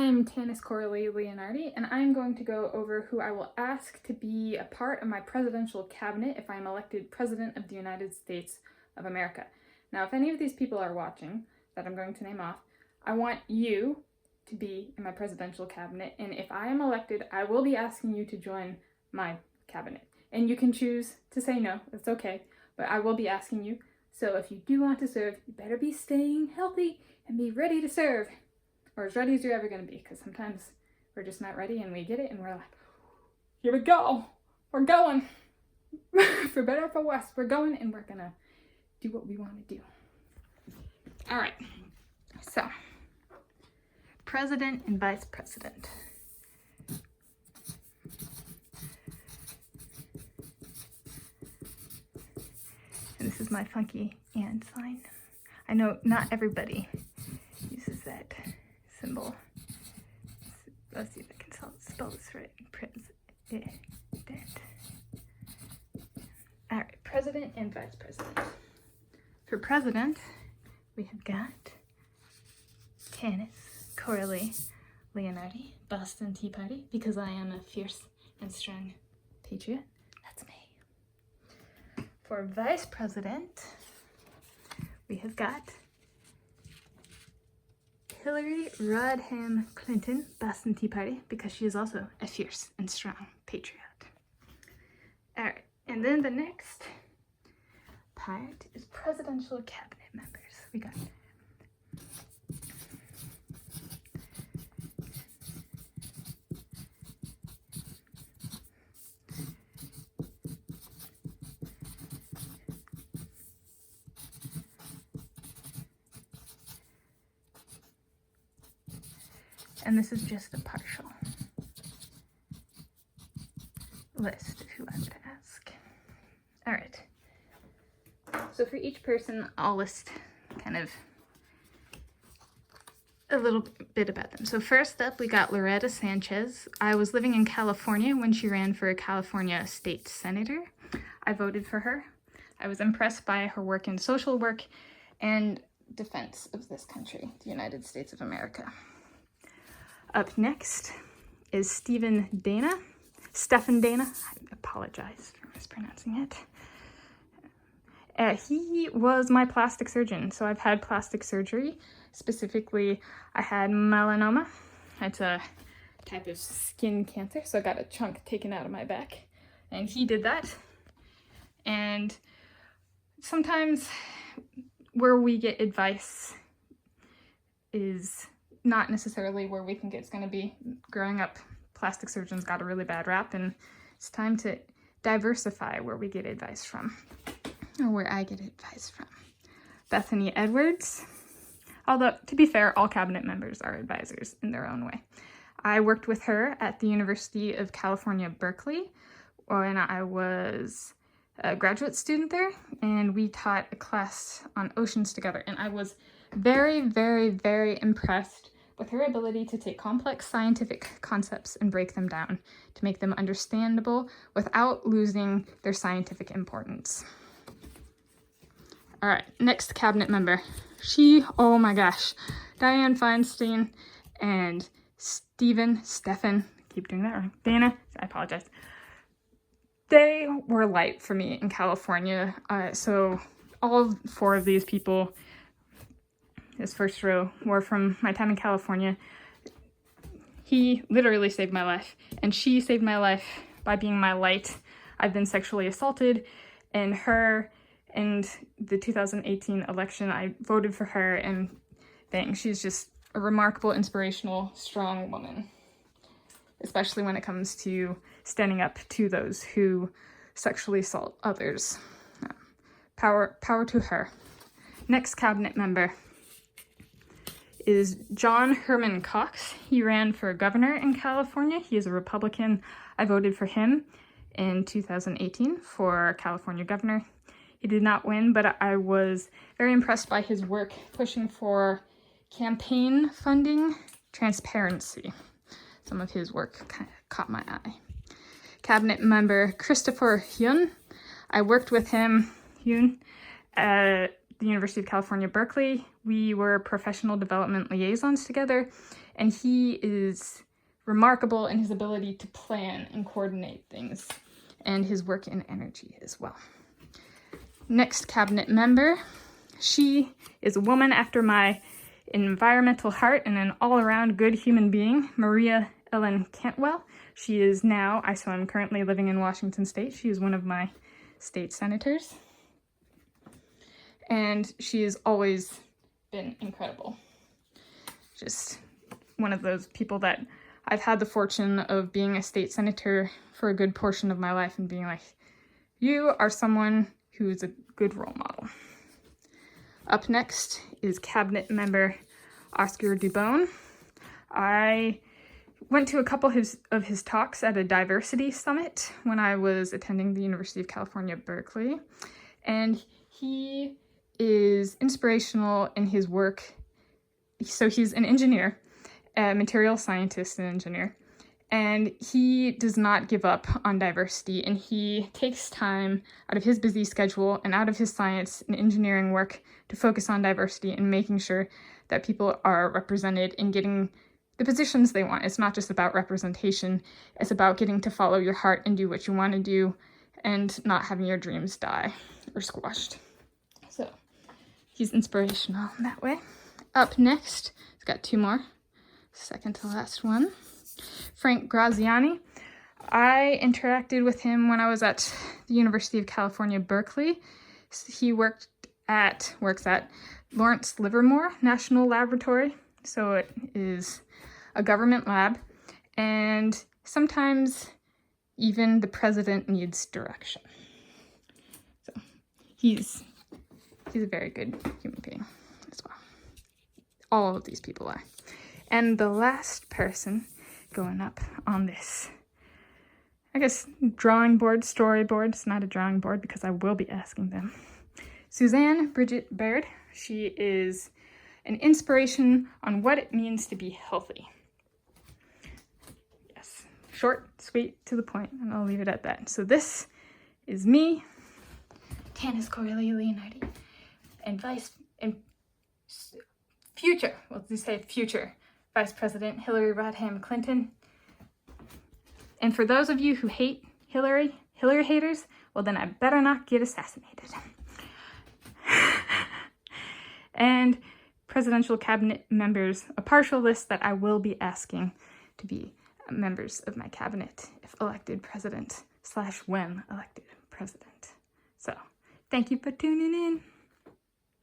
I'm Tanis Coralee Leonhardi, and I'm going to go over who I will ask to be a part of my presidential cabinet if I am elected President of the United States of America. Now, if any of these people are watching, that I'm going to name off, I want you to be in my presidential cabinet, and if I am elected, I will be asking you to join my cabinet. And you can choose to say no, it's okay, but I will be asking you. So if you do want to serve, you better be staying healthy and be ready to serve. Or as ready as you're ever going to be, because sometimes we're just not ready and we get it and we're like, here we go, we're going. For better or for worse, we're going and we're going to do what we want to do. All right, so President and Vice President. And this is my funky and sign. I know not everybody uses that symbol. Let's see if I can spell this right. President. All right, President and Vice President. For President, we have got Tanis Coralee Leonhardi, Boston Tea Party, because I am a fierce and strong patriot. That's me. For Vice President, we have got Hillary Rodham Clinton, Boston Tea Party, because she is also a fierce and strong patriot. All right, and then the next part is presidential cabinet members. We got and this is just a partial list of who I would ask. All right. So for each person, I'll list kind of a little bit about them. So first up, we got Loretta Sanchez. I was living in California when she ran for a California state senator. I voted for her. I was impressed by her work in social work and defense of this country, the United States of America. Up next is Stephen Daane. I apologize for mispronouncing it. He was my plastic surgeon, so I've had plastic surgery. Specifically, I had melanoma. It's a type of skin cancer, so I got a chunk taken out of my back, and he did that. And sometimes where we get advice is not necessarily where we think it's going to be. Growing up, plastic surgeons got a really bad rap, and it's time to diversify where we get advice from, or where I get advice from. Bethanie Edwards. Although, to be fair, all cabinet members are advisors in their own way. I worked with her at the University of California, Berkeley, when I was a graduate student there, and we taught a class on oceans together, and I was very, very, very impressed with her ability to take complex scientific concepts and break them down to make them understandable without losing their scientific importance. All right, next cabinet member. Oh my gosh, Diane Feinstein and Stefan, keep doing that wrong, Daane, I apologize. They were light for me in California, so all four of these people, this first row, were from my time in California. He literally saved my life, and she saved my life by being my light. I've been sexually assaulted, and her, and the 2018 election, I voted for her, and dang, she's just a remarkable, inspirational, strong woman, especially when it comes to standing up to those who sexually assault others. Power to her. Next cabinet member is Herman Cox. He ran for governor in California. He is a Republican. I voted for him in 2018 for California governor. He did not win, but I was very impressed by his work pushing for campaign funding transparency. Some of his work kind of caught my eye. Cabinet member Christopher Hyun. I worked with him, Hyun, at the University of California, Berkeley. We were professional development liaisons together, And he is remarkable in his ability to plan and coordinate things, and his work and energy as well. Next cabinet member, she is a woman after my environmental heart and an all-around good human being, Maria Ellen Cantwell. She is now, so I'm currently living in Washington State. She is one of my state senators. And she has always been incredible. Just one of those people that I've had the fortune of being a state senator for a good portion of my life and being like, you are someone who is a good role model. Up next is cabinet member Oscar Dubón. I went to a couple of his talks at a diversity summit when I was attending the University of California, Berkeley. And he is inspirational in his work. So he's an engineer, a material scientist and engineer, and he does not give up on diversity, and he takes time out of his busy schedule and out of his science and engineering work to focus on diversity and making sure that people are represented in getting the positions they want. It's not just about representation, it's about getting to follow your heart and do what you want to do and not having your dreams die or squashed. So he's inspirational in that way. Up next, it's got two more. Second to last one. Frank Graziani. I interacted with him when I was at the University of California, Berkeley. He works at Lawrence Livermore National Laboratory. So it is a government lab. And sometimes even the president needs direction. So he's a very good human being as well. All of these people are. And the last person going up on this, I guess, drawing board, storyboard. It's not a drawing board because I will be asking them. Suzanne Brigit Baird. She is an inspiration on what it means to be healthy. Yes, short, sweet, to the point, and I'll leave it at that. So this is me, Tanis Coralee Leonhardi, and future Vice President Hillary Rodham Clinton. And for those of you who hate Hillary haters, well then I better not get assassinated. And presidential cabinet members, a partial list that I will be asking to be members of my cabinet if elected president / when elected president. So thank you for tuning in.